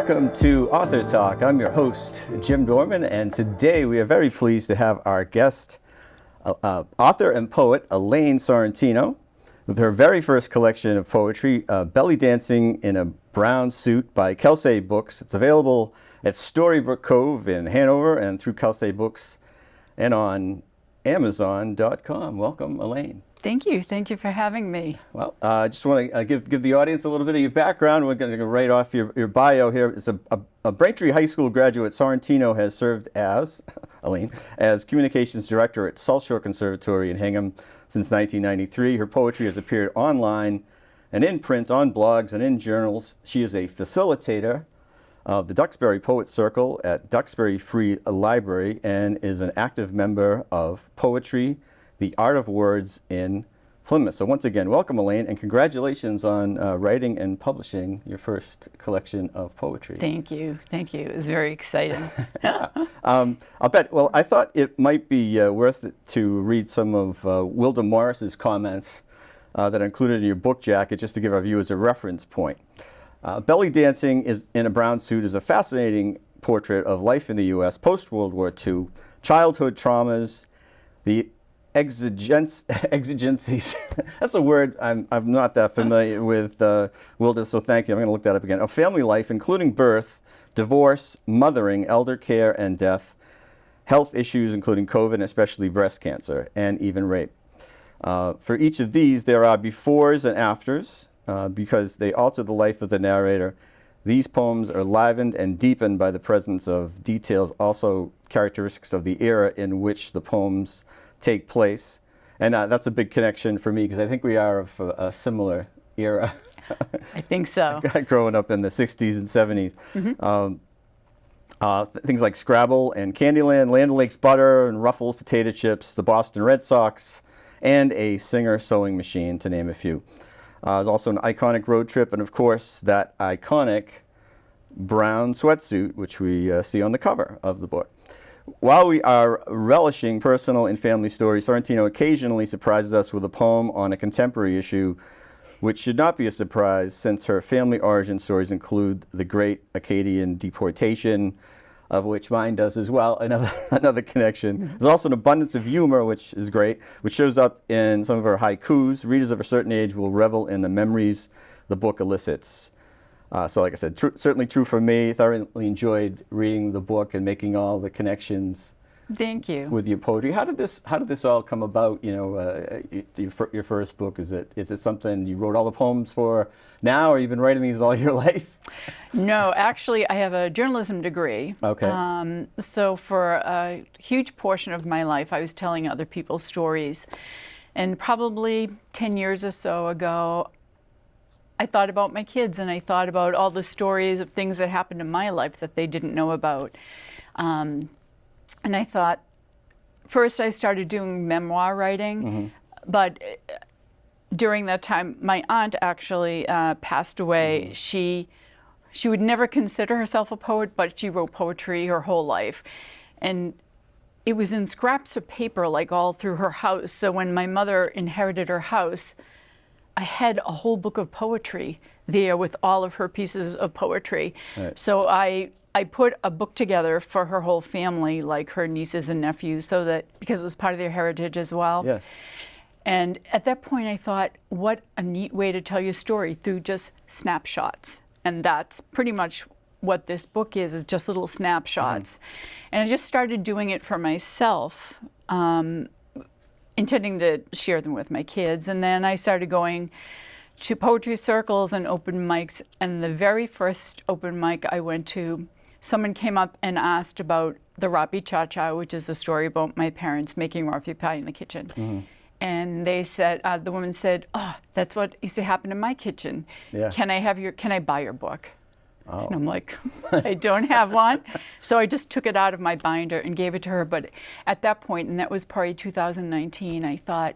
Welcome to Author Talk. I'm your host, Jim Dorman, and today we are very pleased to have our guest, author and poet Elaine Sorrentino, with her very first collection of poetry, Belly Dancing in a Brown Suit by Kelsey Books. It's available at Storybook Cove in Hanover and through Kelsey Books and on Amazon.com. Welcome, Elaine. Thank you. Thank you for having me. Well, I just want to give the audience a little bit of your background. We're going to go right off your bio here. It's a Braintree High School graduate. Sorrentino has served as, Elaine, as communications director at South Shore Conservatory in Hingham since 1993. Her poetry has appeared online and in print, on blogs, and in journals. She is a facilitator of the Duxbury Poet Circle at Duxbury Free Library and is an active member of Poetry, the Art of Words in Plymouth. So once again, welcome, Elaine, and congratulations on writing and publishing your first collection of poetry. Thank you. Thank you. It was very exciting. Yeah. I'll bet. Well, I thought it might be worth it to read some of Wilda Morris's comments that are included in your book jacket, just to give our viewers a reference point. Belly Dancing in a Brown Suit is a fascinating portrait of life in the U.S. post-World War II, childhood traumas, the exigencies. That's a word I'm not that familiar with, Wilda, so thank you. I'm going to look that up again. Of family life, including birth, divorce, mothering, elder care, and death, health issues, including COVID, especially breast cancer, and even rape. For each of these, there are befores and afters, because they alter the life of the narrator. These poems are livened and deepened by the presence of details, also characteristics of the era in which the poems take place. And that's a big connection for me because I think we are of a similar era. I think so. Growing up in the 60s and 70s. Mm-hmm. Things like Scrabble and Candyland, Land O'Lakes butter and Ruffles potato chips, the Boston Red Sox, and a Singer sewing machine, to name a few. There's also an iconic road trip, and of course, that iconic brown sweatsuit, which we see on the cover of the book. While we are relishing personal and family stories, Sorrentino occasionally surprises us with a poem on a contemporary issue, which should not be a surprise since her family origin stories include the Great Acadian Deportation, of which mine does as well, another connection. There's also an abundance of humor, which is great, which shows up in some of her haikus. Readers of a certain age will revel in the memories the book elicits. So like I said, certainly true for me. Thoroughly enjoyed reading the book and making all the connections. Thank you. With your poetry. How did this all come about? You know, your first book, is it something you wrote all the poems for now, or you've been writing these all your life? No, actually, I have a journalism degree. Okay. So for a huge portion of my life, I was telling other people's stories. And probably 10 years or so ago, I thought about my kids and I thought about all the stories of things that happened in my life that they didn't know about. And I thought, first I started doing memoir writing, mm-hmm. but during that time, my aunt actually passed away. Mm-hmm. She would never consider herself a poet, but she wrote poetry her whole life. And it was in scraps of paper, like all through her house. So when my mother inherited her house, I had a whole book of poetry there with all of her pieces of poetry. Right. So I put a book together for her whole family, like her nieces and nephews, so that, because it was part of their heritage as well. Yes. And at that point I thought, what a neat way to tell your story, through just snapshots. And that's pretty much what this book is just little snapshots. Mm-hmm. And I just started doing it for myself, intending to share them with my kids. And then I started going to poetry circles and open mics. And the very first open mic I went to, someone came up and asked about the Rapi Cha-Cha, which is a story about my parents making rafi pie in the kitchen. Mm-hmm. And they said, the woman said, "Oh, that's what used to happen in my kitchen. Yeah. Can I buy your book?" Oh. And I'm like, I don't have one. So I just took it out of my binder and gave it to her. But at that point, and that was probably 2019, I thought,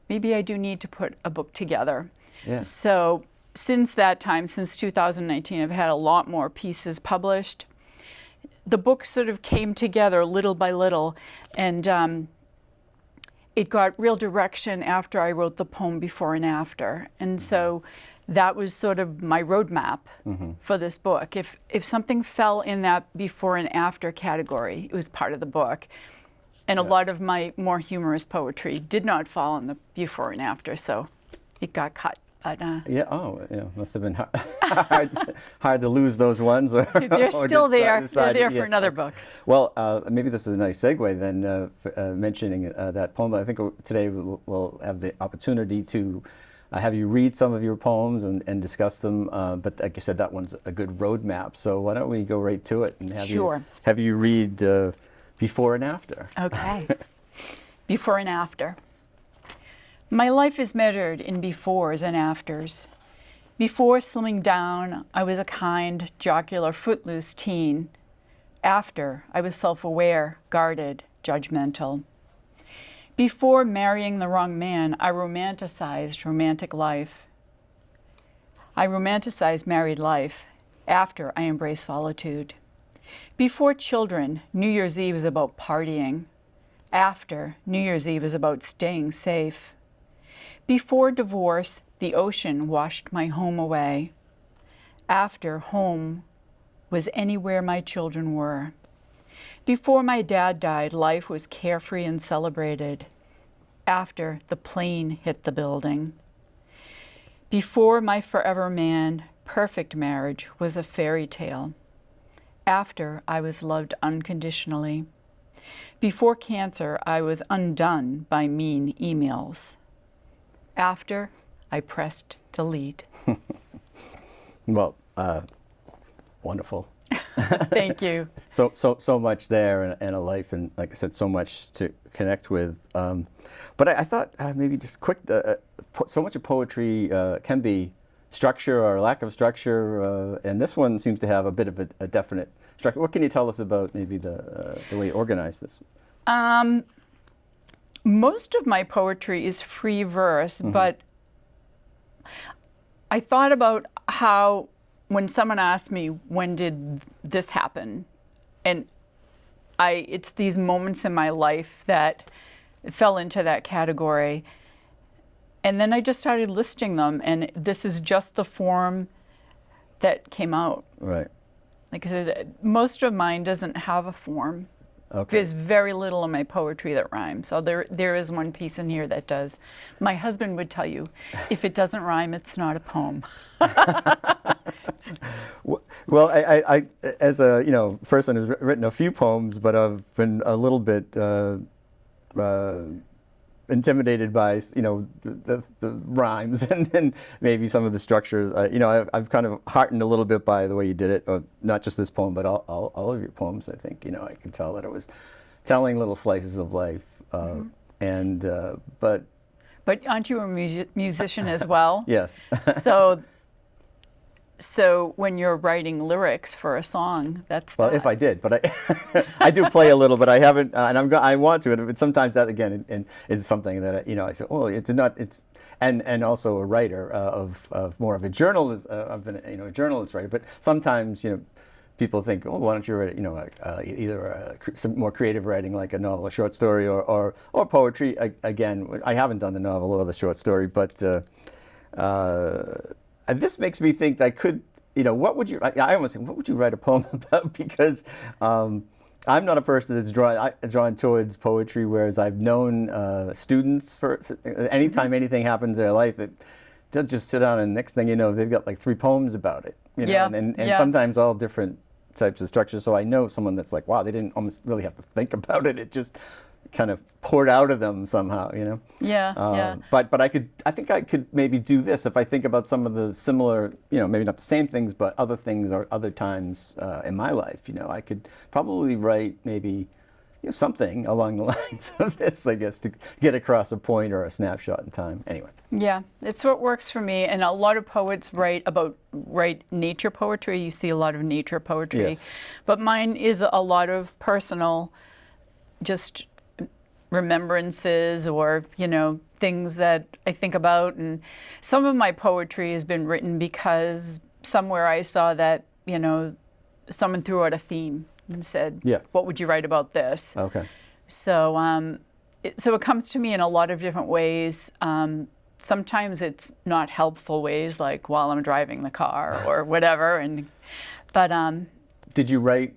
maybe I do need to put a book together. Yeah. So since that time, since 2019, I've had a lot more pieces published. The book sort of came together little by little, and it got real direction after I wrote the poem Before and After. And so that was sort of my roadmap for this book. If something fell in that before and after category, it was part of the book. And a lot of my more humorous poetry did not fall in the before and after, so it got cut. But, must have been hard to lose those ones. Or, they're still there. They're there for yes, another okay. book. Well, maybe this is a nice segue then, mentioning that poem. I think today we'll have the opportunity to have you read some of your poems and discuss them. But like you said, that one's a good roadmap. So why don't we go right to it and have you read Before and After. Okay. Before and after. My life is measured in befores and afters. Before slimming down, I was a kind, jocular, footloose teen. After, I was self-aware, guarded, judgmental. Before marrying the wrong man, I romanticized romantic life. I romanticized married life. After, I embraced solitude. Before children, New Year's Eve was about partying. After, New Year's Eve was about staying safe. Before divorce, the ocean washed my home away. After, home was anywhere my children were. Before my dad died, life was carefree and celebrated. After, the plane hit the building. Before my forever man, perfect marriage was a fairy tale. After, I was loved unconditionally. Before cancer, I was undone by mean emails. After, I pressed delete. Well, wonderful. Thank you. So much there, and a life, and like I said, so much to connect with. But I thought maybe just quick. So much of poetry can be structure or lack of structure, and this one seems to have a bit of a definite structure. What can you tell us about maybe the way you organize this? Most of my poetry is free verse, but I thought about how when someone asked me, when did this happen? And it's these moments in my life that fell into that category. And then I just started listing them, and this is just the form that came out. Right. Like I said, most of mine doesn't have a form. Okay. There's very little in my poetry that rhymes. So there is one piece in here that does. My husband would tell you, if it doesn't rhyme, it's not a poem. Well, I as a person who's written a few poems, but I've been a little bit intimidated by the rhymes and maybe some of the structures. I've kind of heartened a little bit by the way you did it, or not just this poem, but all of your poems. I think I could tell that it was telling little slices of life, but aren't you a musician as well? Yes. So when you're writing lyrics for a song, that's well, if I did, but I do play a little, but I haven't, and I want to. And sometimes that again is something that I say, oh, it's not. It's and also a writer of more of a journalist. I've been a journalist writer, but sometimes people think, oh, why don't you write either some more creative writing like a novel, a short story, or poetry. Again, I haven't done the novel or the short story, but. And this makes me think that I could, what would you write a poem about? Because I'm not a person that's drawn towards poetry, whereas I've known students for anytime anything happens in their life, they'll just sit down and next thing you know, they've got like 3 poems about it. And sometimes all different types of structures. So I know someone that's like, wow, they didn't almost really have to think about it. It just kind of poured out of them somehow, Yeah. But I think I could maybe do this if I think about some of the similar, maybe not the same things, but other things or other times in my life. I could probably write maybe something along the lines of this, I guess, to get across a point or a snapshot in time. Anyway. Yeah, it's what works for me. And a lot of poets write nature poetry. You see a lot of nature poetry. Yes. But mine is a lot of personal, just remembrances or things that I think about. And some of my poetry has been written because somewhere I saw that someone threw out a theme and said, what would you write about this? Okay. So it comes to me in a lot of different ways. sometimes it's not helpful ways, like while I'm driving the car or whatever. But did you write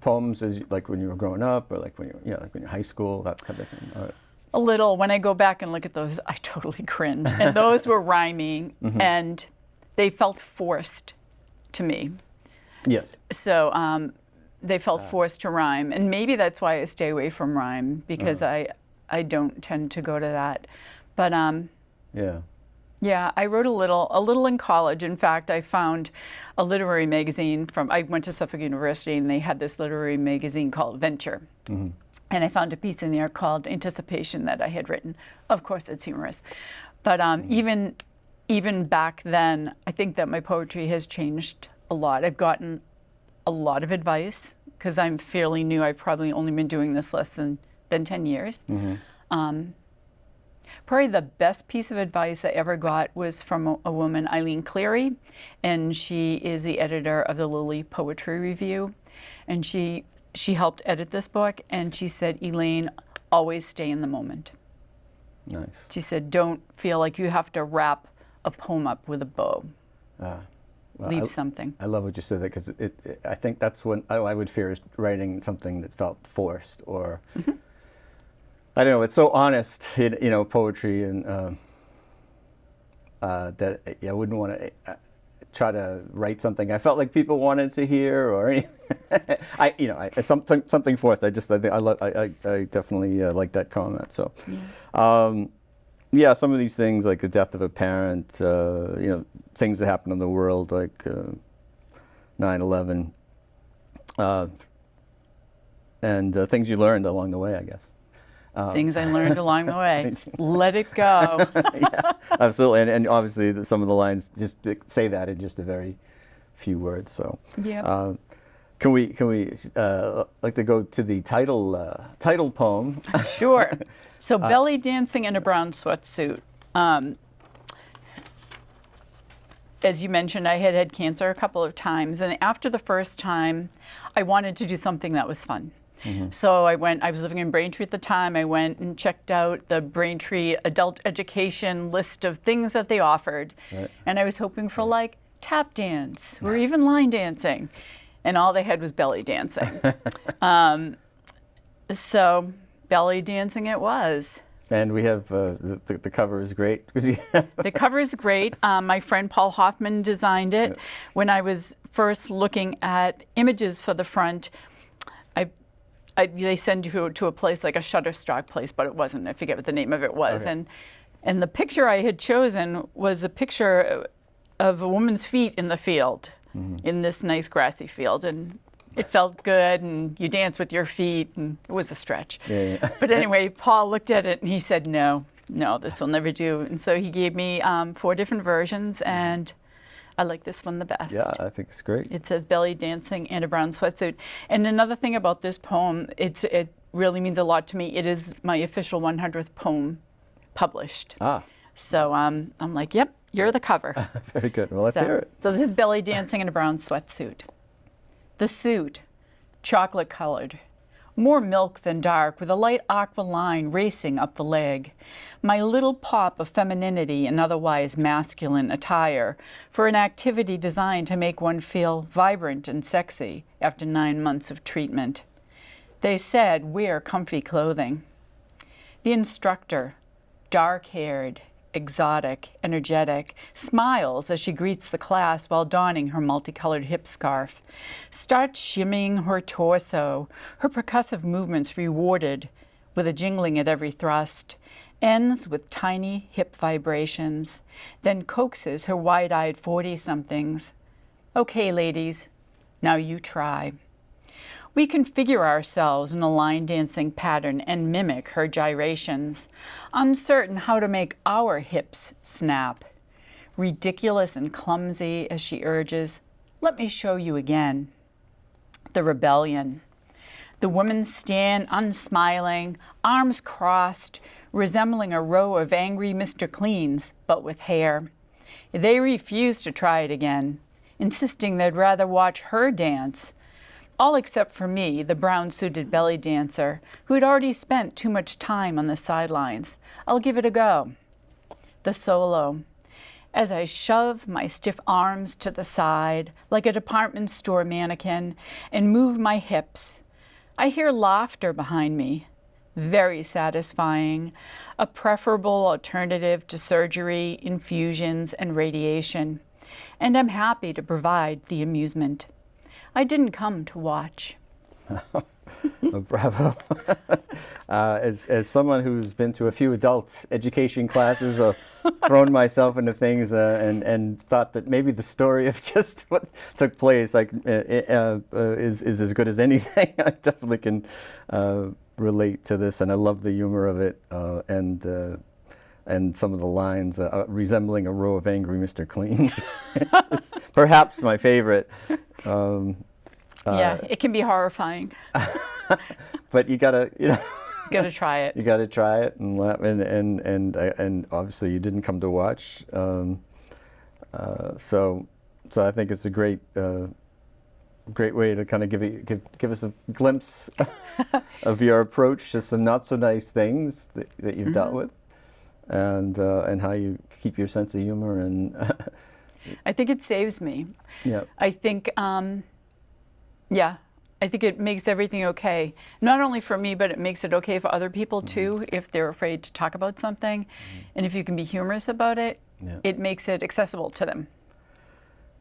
poems like when you were growing up, or like when like when you're in high school, that kind of thing? a little. When I go back and look at those, I totally cringe. And those were rhyming, and they felt forced to me. Yes. So they felt forced to rhyme, and maybe that's why I stay away from rhyme, because I don't tend to go to that. But yeah, I wrote a little in college. In fact, I found a literary magazine I went to Suffolk University, and they had this literary magazine called Venture. And I found a piece in there called Anticipation that I had written. Of course, it's humorous. But even back then, I think that my poetry has changed a lot. I've gotten a lot of advice, because I'm fairly new. I've probably only been doing this less than 10 years. Probably the best piece of advice I ever got was from a woman, Elaine Sorrentino, and she is the editor of the Lily Poetry Review. And she helped edit this book, and she said, Elaine, always stay in the moment. Nice. She said, don't feel like you have to wrap a poem up with a bow. Well, Leave something. I love what you said that, because I think that's what I would fear, is writing something that felt forced, or I don't know. It's so honest, poetry, and that I wouldn't want to try to write something I felt like people wanted to hear, or anything. Something forced. I definitely like that comment. So, yeah, some of these things, like the death of a parent, things that happen in the world, like 9/11, and things you learned along the way, I guess. Things I learned along the way. Let it go. Yeah, absolutely, and obviously some of the lines just say that in just a very few words. So, yeah. Can we like to go to the title poem? Sure. So, belly dancing in a brown sweatsuit. As you mentioned, I had had cancer a couple of times, and after the first time, I wanted to do something that was fun. So I was living in Braintree at the time. I went and checked out the Braintree adult education list of things that they offered. Right. And I was hoping for like tap dance or even line dancing. And all they had was belly dancing. So belly dancing it was. And we have, the cover is great. The cover is great. My friend Paul Hoffman designed it. When I was first looking at images for the front, they send you to a place like a Shutterstock place, but it wasn't. I forget what the name of it was. Okay. And the picture I had chosen was a picture of a woman's feet in the field, in this nice grassy field. And it felt good, and you dance with your feet, and it was a stretch. Yeah. But anyway, Paul looked at it, and he said, no, this will never do. And so he gave me 4 different versions, and I like this one the best. Yeah, I think it's great. It says belly dancing and a brown sweatsuit. And another thing about this poem, it really means a lot to me. It is my official 100th poem published. So I'm like, yep, you're the cover. Very good. Well, let's hear it. So this is belly dancing in a brown sweatsuit. The suit, chocolate colored, more milk than dark, with a light aqua line racing up the leg. My little pop of femininity and otherwise masculine attire for an activity designed to make one feel vibrant and sexy after 9 months of treatment. They said, wear comfy clothing. The instructor, dark-haired, exotic, energetic, smiles as she greets the class while donning her multicolored hip scarf, starts shimmying her torso, her percussive movements rewarded with a jingling at every thrust, ends with tiny hip vibrations, then coaxes her wide-eyed 40-somethings. Okay, ladies, now you try. We configure ourselves in a line dancing pattern and mimic her gyrations, uncertain how to make our hips snap. Ridiculous and clumsy as she urges, let me show you again. The rebellion. The women stand unsmiling, arms crossed, resembling a row of angry Mr. Cleans, but with hair. They refuse to try it again, insisting they'd rather watch her dance. All except for me, the brown-suited belly dancer, who had already spent too much time on the sidelines. I'll give it a go. the solo. As I shove my stiff arms to the side like a department store mannequin and move my hips, I hear laughter behind me. Very satisfying, a preferable alternative to surgery, infusions, and radiation. And I'm happy to provide the amusement. I didn't come to watch. Oh, bravo. As someone who's been to a few adult education classes, thrown myself into things and thought that maybe the story of just what took place is as good as anything, I definitely can relate to this, and I love the humor of it, and some of the lines resembling a row of angry Mr. Cleans. It's perhaps my favorite. Yeah, it can be horrifying. But you gotta, Gotta try it. you gotta try it and laugh, and obviously you didn't come to watch. So I think it's a great way to kind of give us a glimpse of your approach to some not so nice things that you've dealt with, and how you keep your sense of humor. And I think it saves me. yeah. I think, I think it makes everything okay. Not only for me, but it makes it okay for other people too, if they're afraid to talk about something. And if you can be humorous about it, it makes it accessible to them.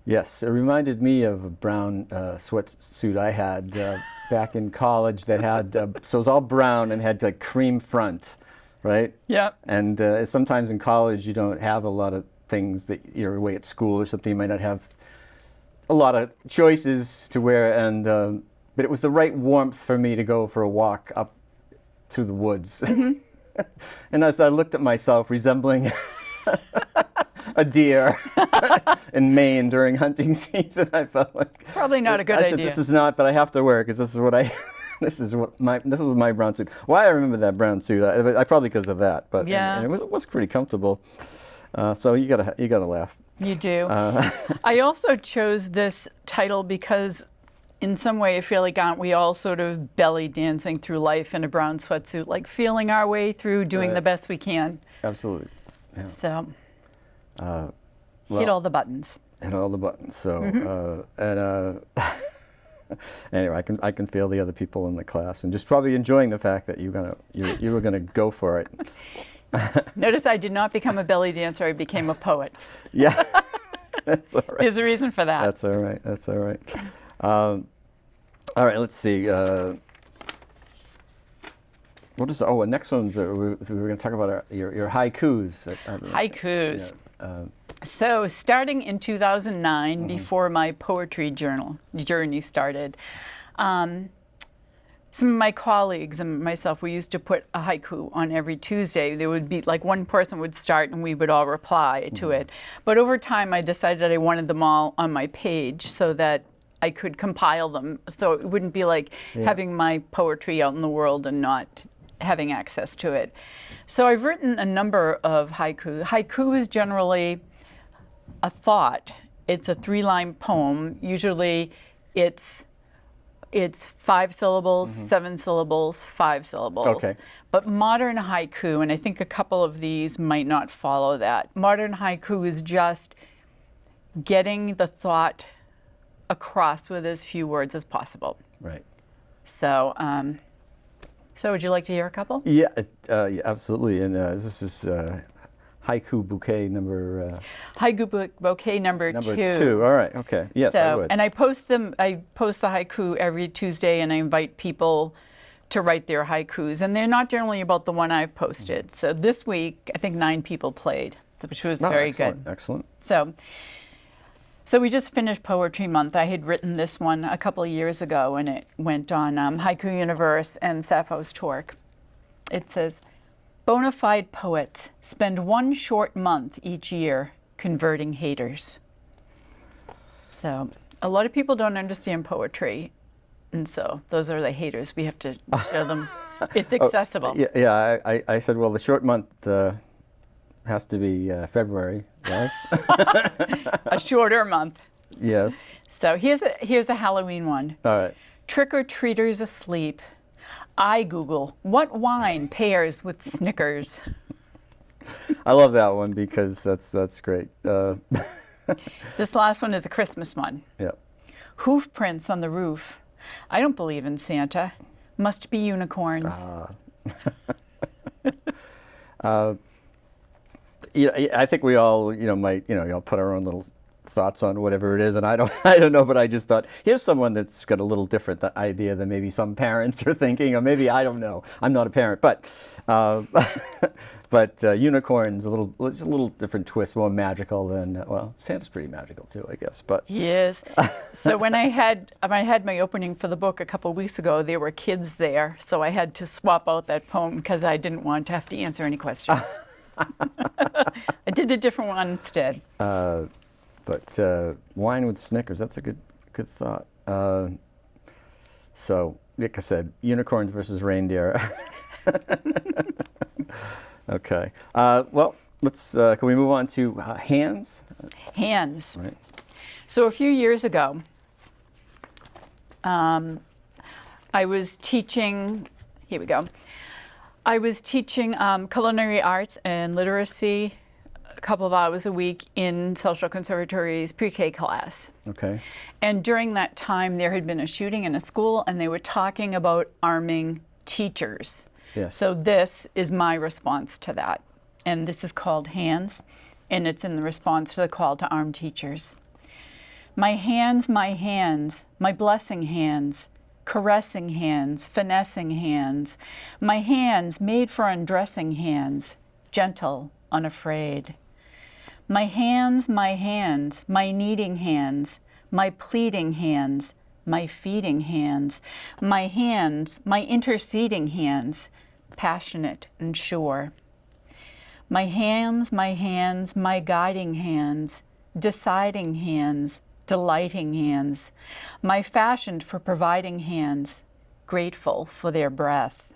Yes, it reminded me of a brown sweatsuit I had back in college that had, so it was all brown and had like cream front, right? Yeah. And sometimes in college you don't have a lot of things that you're away at school or something. You might not have a lot of choices to wear, and but it was the right warmth for me to go for a walk up through the woods. And as I looked at myself resembling a deer in Maine during hunting season, I felt like Probably not a good I said, idea. this is not, but I have to wear it because this is what I. This was my brown suit. Why I remember that brown suit? I probably because of that, but and it was pretty comfortable. So you gotta laugh. You do. I also chose this title because in some way I feel like aren't we all sort of belly dancing through life in a brown sweatsuit, like feeling our way through, doing the best we can. Absolutely. Yeah. So Well, hit all the buttons. Hit all the buttons. So anyway, I can feel the other people in the class and just probably enjoying the fact that you were gonna go for it. Notice I did not become a belly dancer, I became a poet. Yeah, that's all right. There's a reason for that. That's all right. That's all right. All right. Let's see. What is? Oh, the next one's we were going to talk about your haikus. Haikus. Yeah. So starting in 2009, before my poetry journey started, some of my colleagues and myself, we used to put a haiku on every Tuesday. There would be like one person would start and we would all reply to it. But over time, I decided I wanted them all on my page so that I could compile them. So it wouldn't be like having my poetry out in the world and not having access to it. So I've written a number of haiku. Haiku is generally a thought. It's a 3-line poem. Usually it's 5 syllables, 7 syllables, 5 syllables. Okay. But modern haiku, and I think a couple of these might not follow that. Modern haiku is just getting the thought across with as few words as possible. Right. So, so would you like to hear a couple? Yeah. Yeah, absolutely. And this is haiku bouquet number. Haiku bouquet number 2. Number 2. All right. Okay. Yes, I would. And I post the haiku every Tuesday, and I invite people to write their haikus. And they're not generally about the one I've posted. So this week, I think 9 people played, which was very good. Excellent. So we just finished Poetry Month. I had written this one a couple of years ago, and it went on Haiku Universe and Sappho's Torque. It says, bona fide poets spend one short month each year converting haters. So a lot of people don't understand poetry, and so those are the haters. We have to show them it's accessible. Yeah. I said, well, the short month has to be February, right? A shorter month. Yes. So here's a Halloween one. All right. Trick-or-treaters asleep. I Google, what wine pairs with Snickers? I love that one because that's great. This last one is a Christmas one. Yeah. Hoof prints on the roof. I don't believe in Santa. Must be unicorns. I think we all, might, put our own little thoughts on whatever it is, and I don't know, but I just thought, here's someone that's got a little different idea than maybe some parents are thinking, or maybe, I don't know, I'm not a parent, but unicorns, it's a little different twist, more magical than, well, Santa's pretty magical too, I guess, but. Yes. So when I had my opening for the book a couple of weeks ago, there were kids there, so I had to swap out that poem because I didn't want to have to answer any questions. I did a different one instead. But wine with Snickers, that's a good thought. So, like I said, unicorns versus reindeer. Okay. Well, can we move on to hands? Hands. Right. So a few years ago, I was teaching, here we go. I was teaching culinary arts and literacy a couple of hours a week in Social Conservatory's pre-K class. Okay. And during that time, there had been a shooting in a school, and they were talking about arming teachers. Yes. So this is my response to that. And this is called Hands, and it's in the response to the call to arm teachers. My hands, my blessing hands, caressing hands, finessing hands, my hands made for undressing hands, gentle, unafraid. My hands, my kneading hands, my pleading hands, my feeding hands, my interceding hands, passionate and sure. My hands, my guiding hands, deciding hands, delighting hands, my fashioned for providing hands, grateful for their breath.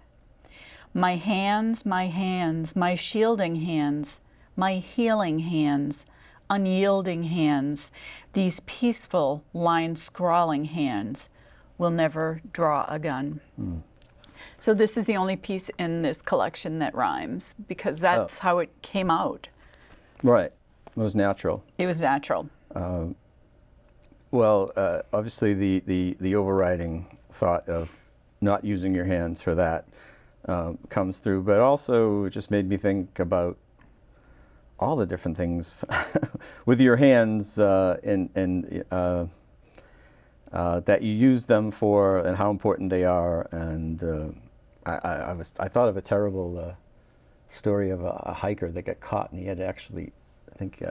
My hands, my shielding hands, my healing hands, unyielding hands, these peaceful, line-scrawling hands will never draw a gun. Mm. So this is the only piece in this collection that rhymes, because that's how it came out. Right. It was natural. It was natural. Well, obviously the overriding thought of not using your hands for that comes through, but also it just made me think about all the different things with your hands and that you use them for, and how important they are. And I thought of a terrible story of a hiker that got caught, and he had to actually, I think,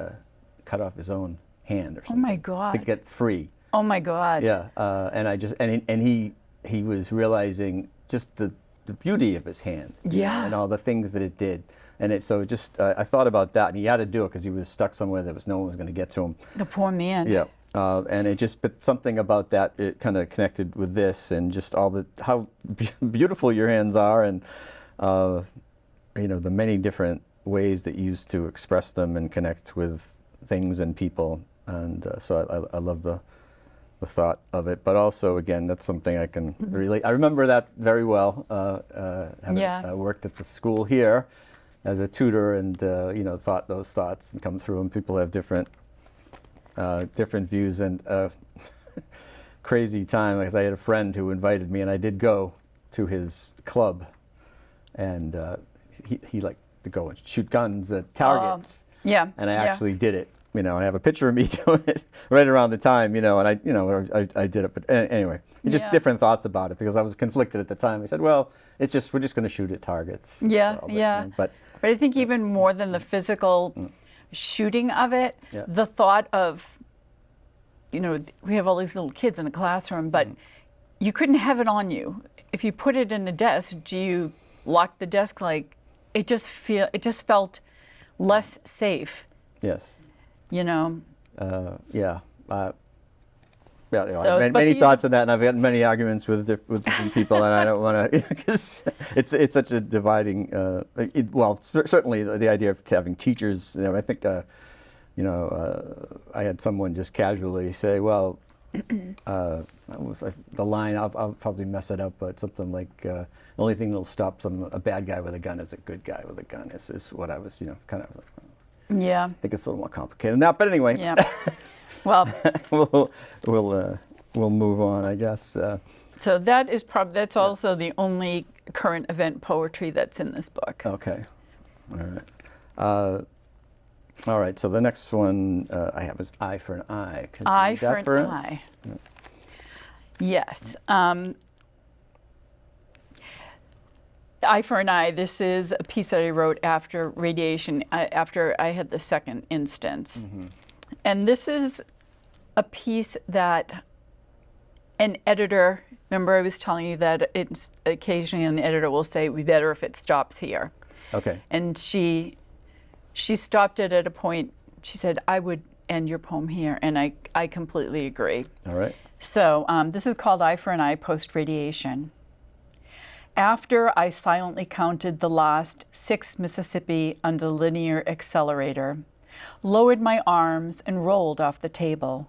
cut off his own hand or something. Oh my God! To get free. Oh my God! Yeah, and he was realizing just the beauty of his hand. Yeah. And all the things that it did. And I thought about that, and he had to do it because he was stuck somewhere that no one was going to get to him. The poor man. Yeah. But something about that, it kind of connected with this, and just how beautiful your hands are, and the many different ways that you use to express them and connect with things and people. And so I love the thought of it, but also, again, that's something I can relate. I remember that very well, having worked at the school here as a tutor, and thought those thoughts and come through, and people have different views. And crazy time, because I had a friend who invited me, and I did go to his club, and he liked to go and shoot guns at targets. Yeah. And I actually did it. I have a picture of me doing it right around the time, and I did it. But anyway, just different thoughts about it, because I was conflicted at the time. I said, well, we're just going to shoot at targets. Yeah, so, but I think even more than the physical shooting of it, the thought of, we have all these little kids in a classroom, but you couldn't have it on you. If you put it in a desk, do you lock the desk? It just felt less safe. Yes. So, I've had many thoughts on that, and I've had many arguments with different people, and I don't want to, because it's such a dividing. Certainly the idea of having teachers. I think, I had someone just casually say, well, the line, I'll probably mess it up, but something like, the only thing that'll stop a bad guy with a gun is a good guy with a gun, is what I was, kind of, Yeah. I think it's a little more complicated than that, but anyway. Yeah. Well, we'll move on, I guess. so that is that's also the only current event poetry that's in this book. Okay. All right. All right, so the next one I have is Eye for an Eye. Could you Eye read for that an for us? Eye. Yes. Eye for an Eye, this is a piece that I wrote after radiation, after I had the second instance. Mm-hmm. And this is a piece that an editor, remember I was telling you that it's occasionally an editor will say, "We better if it stops here." Okay. And she stopped it at a point, she said, "I would end your poem here," and I completely agree. All right. So this is called Eye for an Eye, post-radiation. After I silently counted the last 6 Mississippi on the linear accelerator, lowered my arms and rolled off the table,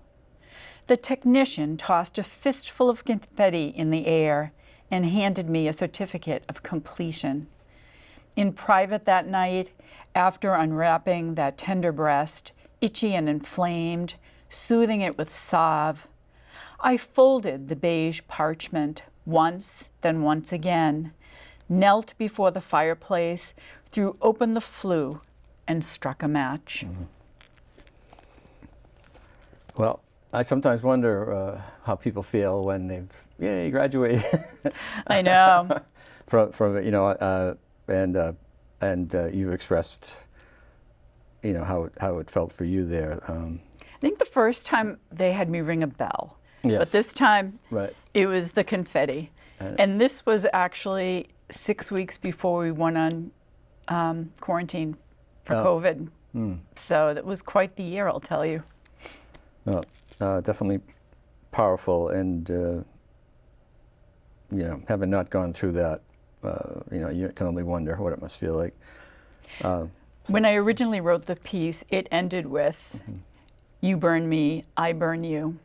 the technician tossed a fistful of confetti in the air and handed me a certificate of completion. In private that night, after unwrapping that tender breast, itchy and inflamed, soothing it with salve, I folded the beige parchment once, then once again, knelt before the fireplace, threw open the flue, and struck a match. Mm-hmm. Well, I sometimes wonder how people feel when they've graduated. I know. from and you've expressed how it felt for you there. I think the first time they had me ring a bell, Yes. but this time Right. it was the confetti. And this was actually 6 weeks before we went on quarantine for COVID. So that was quite the year, I'll tell you. Definitely powerful, and having not gone through that, you can only wonder what it must feel like. When I originally wrote the piece, it ended with, "You burn me, I burn you."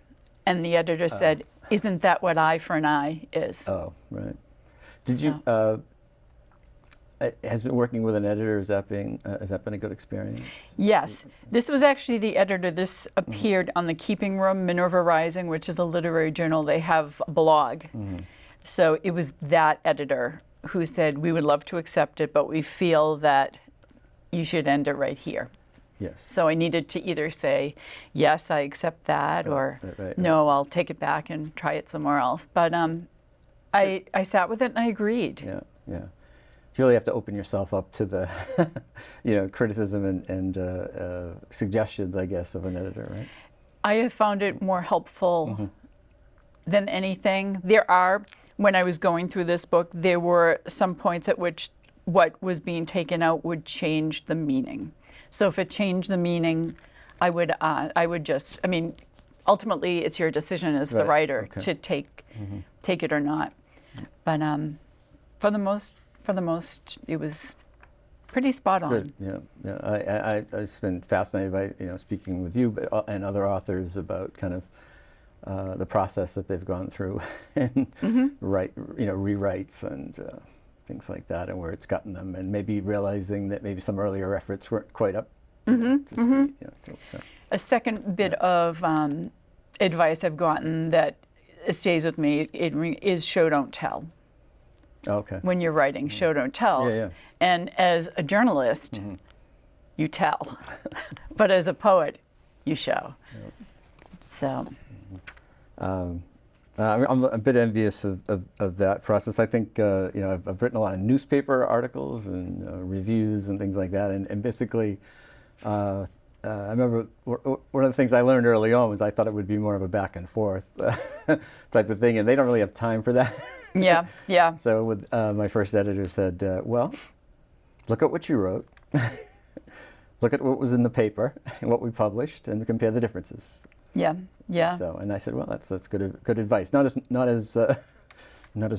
And the editor said, "Isn't that what Eye for an Eye is?" Oh, right. Did you? Has been working with an editor, has that been a good experience? Yes. This was actually the editor. This appeared on the Keeping Room, Minerva Rising, which is a literary journal. They have a blog. So it was that editor who said, "We would love to accept it, but we feel that you should end it right here." Yes. So I needed to either say, "Yes, I accept that," or right. "No, I'll take it back and try it somewhere else." But I sat with it and I agreed. Yeah. You really have to open yourself up to the, criticism and suggestions, I guess, of an editor, right? I have found it more helpful than anything. When I was going through this book, there were some points at which what was being taken out would change the meaning. So if it changed the meaning, I would just, ultimately it's your decision as the writer to take it or not. But for the most, it was pretty spot on. Good. Yeah. I've been fascinated by speaking with you and other authors about kind of the process that they've gone through and rewrites and things like that, and where it's gotten them, and maybe realizing that maybe some earlier efforts weren't quite up to speed. So. A second bit of advice I've gotten that stays with me is show, don't tell. Okay. When you're writing, show, don't tell. Yeah. And as a journalist, you tell. But as a poet, you show. Yep. So. I'm a bit envious of that process. I think I've written a lot of newspaper articles and reviews and things like that, and basically I remember one of the things I learned early on was I thought it would be more of a back and forth type of thing, and they don't really have time for that. Yeah. So with my first editor said, well, look at what you wrote, look at what was in the paper and what we published, and compare the differences. Yeah. So, and I said, well, that's good advice. Not as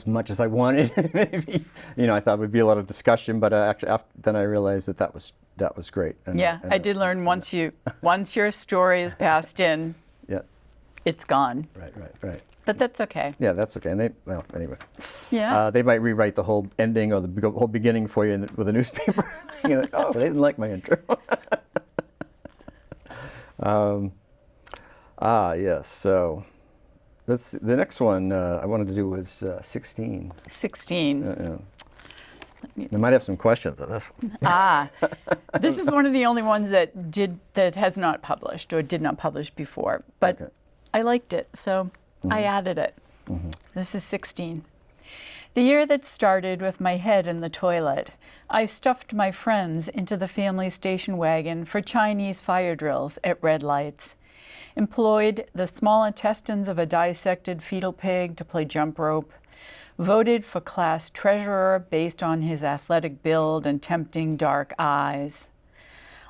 much as I wanted. Maybe, I thought it would be a lot of discussion, but actually, then I realized that was great. And I did learn once your story is passed in. Yeah. it's gone. Right. But that's okay. Yeah, that's okay. And well, anyway. Yeah. They might rewrite the whole ending or the whole beginning for you with a newspaper. You're like, oh, they didn't like my intro. Yes. So the next one I wanted to do was 16. 16. I might have some questions on this one. This is one of the only ones that has not published or did not publish before. But Okay. I liked it, so I added it. This is 16. The year that started with my head in the toilet, I stuffed my friends into the family station wagon for Chinese fire drills at red lights, employed the small intestines of a dissected fetal pig to play jump rope, voted for class treasurer based on his athletic build and tempting dark eyes.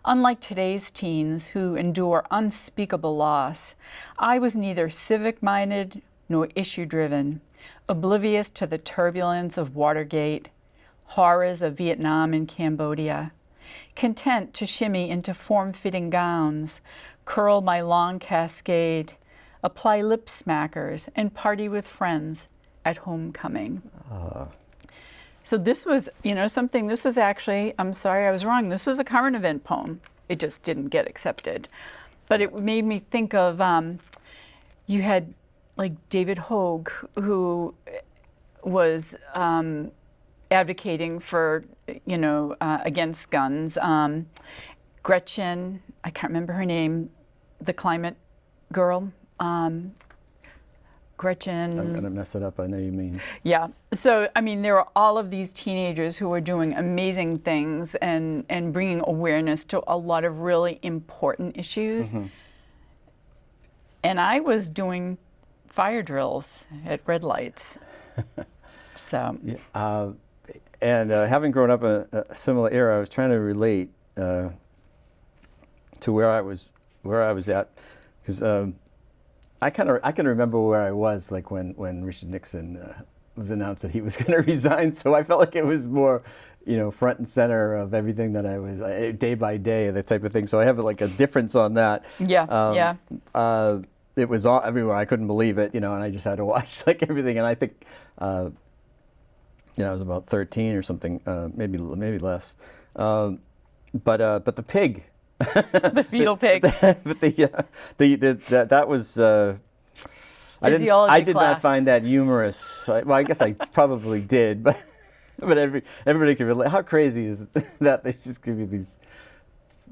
Unlike today's teens who endure unspeakable loss, I was neither civic-minded nor issue-driven, oblivious to the turbulence of Watergate, horrors of Vietnam and Cambodia, content to shimmy into form-fitting gowns, curl my long cascade, apply lip smackers, and party with friends at homecoming. So this was, something, this was actually, I'm sorry I was wrong, this was a current event poem. It just didn't get accepted. But it made me think of, you had like David Hogue, who was advocating for, against guns. Gretchen, I can't remember her name, the climate girl. Gretchen. I'm going to mess it up. I know you mean. Yeah. So, there were all of these teenagers who were doing amazing things and bringing awareness to a lot of really important issues. And I was doing fire drills at red lights. So. Yeah, and having grown up in a similar era, I was trying to relate to where I was at, because I can remember where I was like when Richard Nixon was announced that he was going to resign. So I felt like it was more, front and center of everything that I was day by day, that type of thing. So I have like a difference on that. Yeah. It was all everywhere. I couldn't believe it, and I just had to watch like everything. And I think, I was about 13 or something, maybe less. But the pig. The fetal pig. But that was. I did not find that humorous. Well, I guess I probably did, but everybody can relate. How crazy is it that they just give you these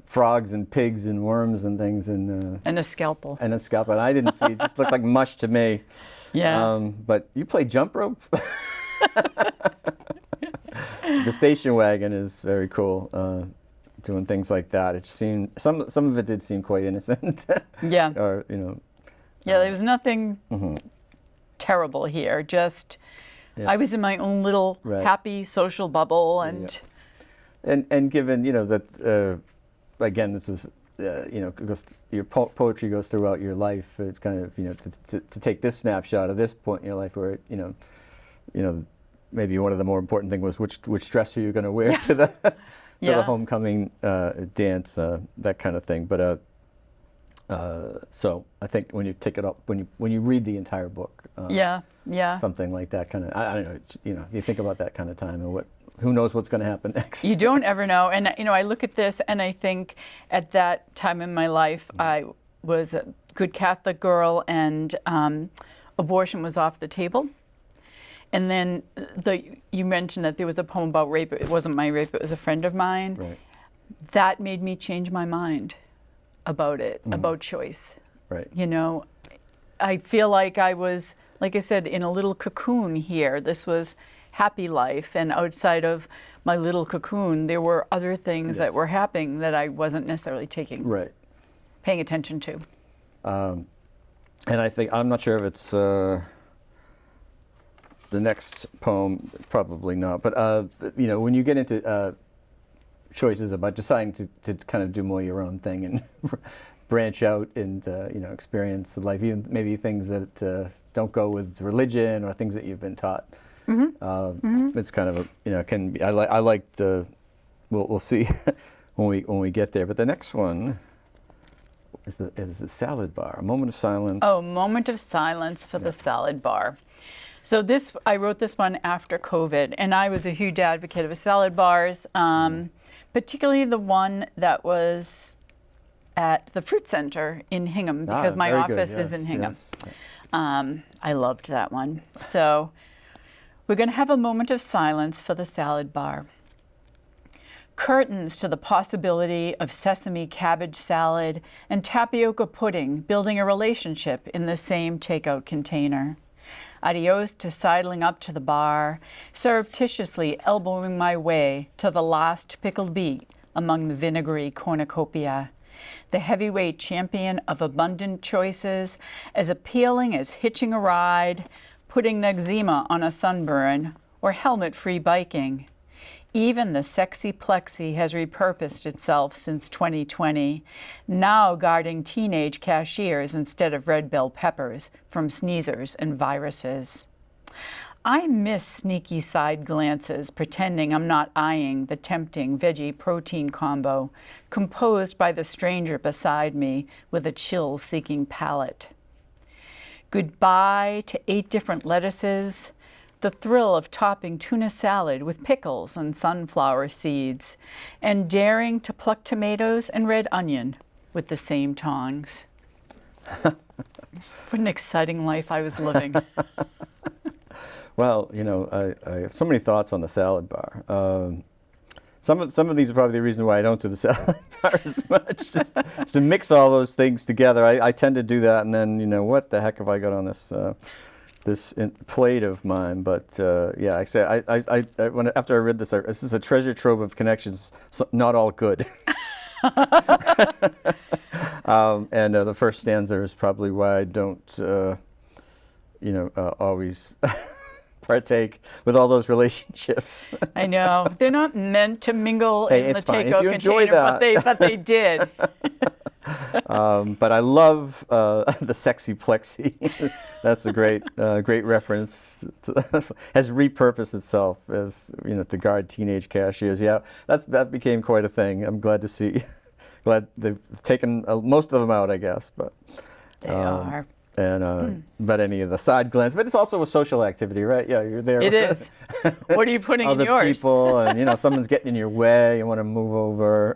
frogs and pigs and worms and things and a scalpel. And I didn't see it. Just looked like mush to me. Yeah. But you play jump rope. The station wagon is very cool. Doing things like that, it seemed some of it did seem quite innocent. Yeah. Or Yeah, there was nothing terrible here. Just I was in my own little happy social bubble, and given that again, this is because your poetry goes throughout your life. It's kind of to take this snapshot of this point in your life where maybe one of the more important thing was which dress are you going to wear to the the homecoming dance, that kind of thing. But so I think when you take it up, when you read the entire book, something like that kind of, I don't know, you think about that kind of time and who knows what's going to happen next. You don't ever know. And I look at this and I think at that time in my life, I was a good Catholic girl, and abortion was off the table. And then you mentioned that there was a poem about rape. It wasn't my rape, it was a friend of mine. Right. That made me change my mind about it, about choice. Right. I feel like I was, like I said, in a little cocoon here. This was happy life, and outside of my little cocoon, there were other things that were happening that I wasn't necessarily paying attention to. And I think, I'm not sure if it's the next poem, probably not. But when you get into choices about deciding to kind of do more your own thing and branch out and experience life, even maybe things that don't go with religion or things that you've been taught. It's kind of can be. I like the. We'll see when we get there. But the next one is the salad bar. A moment of silence. Oh, moment of silence for the salad bar. So I wrote this one after COVID, and I was a huge advocate of salad bars, particularly the one that was at the Fruit Center in Hingham, because my very good, office is yes, in Hingham. yes. I loved that one. So we're going to have a moment of silence for the salad bar. Curtains to the possibility of sesame cabbage salad and tapioca pudding building a relationship in the same takeout container. Adios to sidling up to the bar, surreptitiously elbowing my way to the last pickled beet among the vinegary cornucopia. The heavyweight champion of abundant choices, as appealing as hitching a ride, putting Noxzema on a sunburn, or helmet-free biking. Even the sexy plexi has repurposed itself since 2020, now guarding teenage cashiers instead of red bell peppers from sneezers and viruses. I miss sneaky side glances, pretending I'm not eyeing the tempting veggie protein combo composed by the stranger beside me with a chill-seeking palate. Goodbye to 8 different lettuces, the thrill of topping tuna salad with pickles and sunflower seeds, and daring to pluck tomatoes and red onion with the same tongs. What an exciting life I was living. Well, I have so many thoughts on the salad bar. Some of these are probably the reason why I don't do the salad bar as much. Just to mix all those things together. I tend to do that, and then what the heck have I got on this plate of mine? But yeah, I say after I read this, this is a treasure trove of connections, not all good. And the first stanza is probably why I don't, always partake with all those relationships. I know. They're not meant to mingle in the fine. takeout If you enjoy container, but they did. But I love the sexy plexi. That's a great reference. Has repurposed itself as to guard teenage cashiers. Yeah, that became quite a thing. I'm glad to see. Glad they've taken most of them out, I guess. But they are. And but any of the side glance. But it's also a social activity, right? Yeah, you're there. It is. What are you putting in yours? Other people, and someone's getting in your way. You want to move over.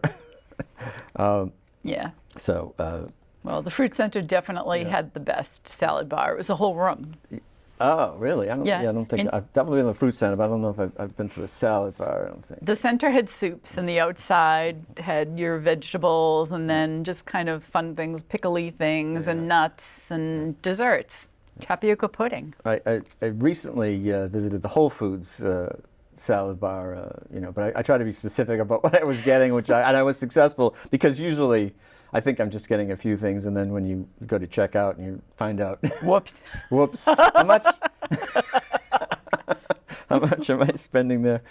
Yeah. So. Well, the Fruit Center definitely had the best salad bar. It was a whole room. Oh, really? I don't think I've definitely been to the Fruit Center, but I don't know if I've been to the salad bar. I don't think. The center had soups, and the outside had your vegetables, and then just kind of fun things, pickly things, and nuts and desserts. Tapioca pudding. I recently visited the Whole Foods salad bar, but I try to be specific about what I was getting, and I was successful because usually I think I'm just getting a few things, and then when you go to check out and you find out, whoops, how much am I spending there?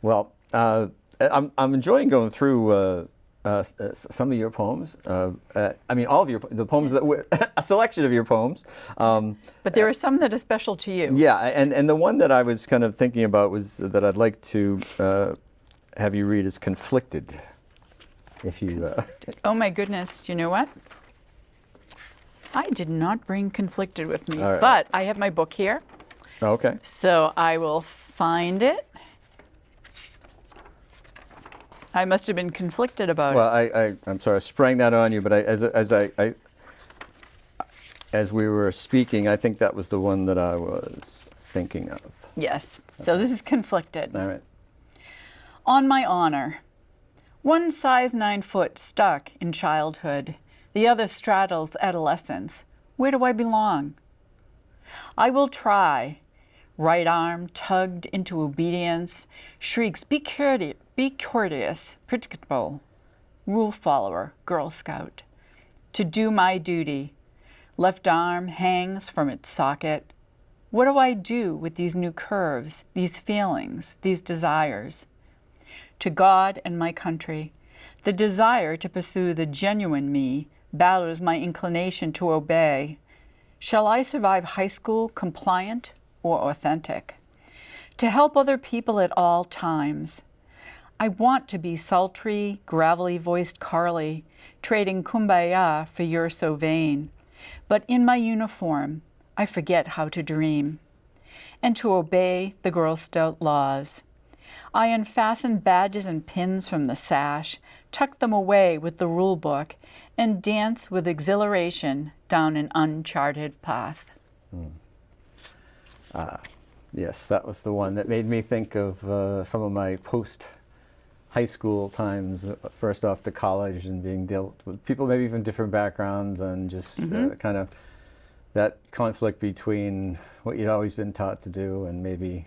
Well, I'm enjoying going through some of your poems. All of the poems that were a selection of your poems. But there are some that are special to you. Yeah, and the one that I was kind of thinking about was that I'd like to have you read is Conflicted. If you. Oh my goodness! You know what? I did not bring Conflicted with me, right. But I have my book here. Oh, okay. So I will find it. I must have been conflicted about it. Well, I'm sorry, I sprang that on you, but as we were speaking, I think that was the one that I was thinking of. Yes. So this is Conflicted. All right. On my honor. One size 9 foot stuck in childhood. The other straddles adolescence. Where do I belong? I will try. Right arm tugged into obedience. Shrieks, be courteous, predictable. Rule follower, Girl Scout. To do my duty. Left arm hangs from its socket. What do I do with these new curves, these feelings, these desires? To God and my country, the desire to pursue the genuine me batters my inclination to obey. Shall I survive high school compliant or authentic? To help other people at all times. I want to be sultry, gravelly-voiced Carly, trading kumbaya for you're so vain. But in my uniform, I forget how to dream, and to obey the Girl Scout laws. I unfasten badges and pins from the sash, tuck them away with the rule book, and dance with exhilaration down an uncharted path. Yes, that was the one that made me think of some of my post-high school times, first off to college and being dealt with people maybe from different backgrounds and just kind of that conflict between what you'd always been taught to do and maybe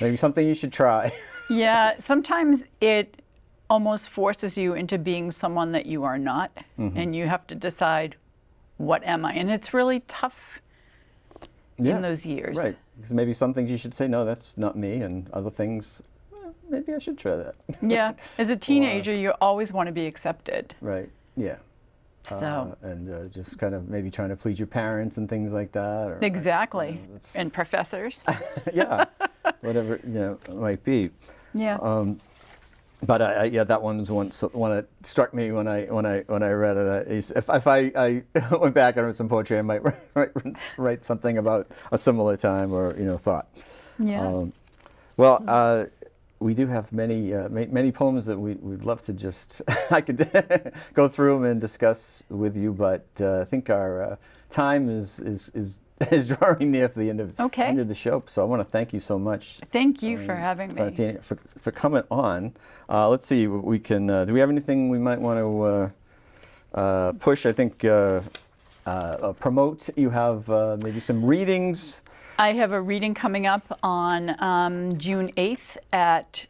maybe something you should try. Yeah, sometimes it almost forces you into being someone that you are not, and you have to decide, what am I? And it's really tough in those years. Right, because maybe some things you should say, no, that's not me, and other things, well, maybe I should try that. Yeah, as a teenager, you always want to be accepted. Right, yeah. So. And just kind of maybe trying to please your parents and things like that. Or, Exactly, and professors. Yeah, whatever it might be. Yeah. But yeah, that one's one that struck me when I read it. If I went back and wrote some poetry, I might write something about a similar time or thought. Yeah. Well, we do have many poems that we'd love to just I could go through them and discuss with you, but I think our time is drawing near for the end of the show. So I want to thank you so much. Thank you for having me. For coming on. Let's see, we can. Do we have anything we might want to push? I think promote. You have maybe some readings. I have a reading coming up on June 8th at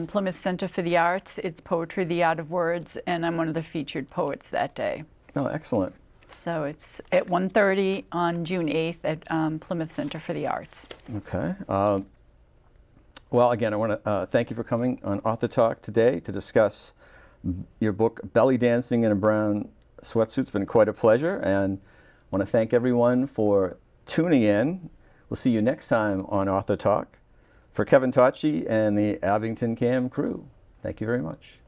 Plymouth Center for the Arts. It's Poetry, the Art of Words, and I'm one of the featured poets that day. Oh, excellent. So it's at 1:30 on June 8th at Plymouth Center for the Arts. Okay. Well, again, I want to thank you for coming on Author Talk today to discuss your book, Belly Dancing in a Brown Sweatsuit. It's been quite a pleasure, and I want to thank everyone for tuning in. We'll see you next time on Author Talk. For Kevin Tocci and the Abington Cam crew, thank you very much.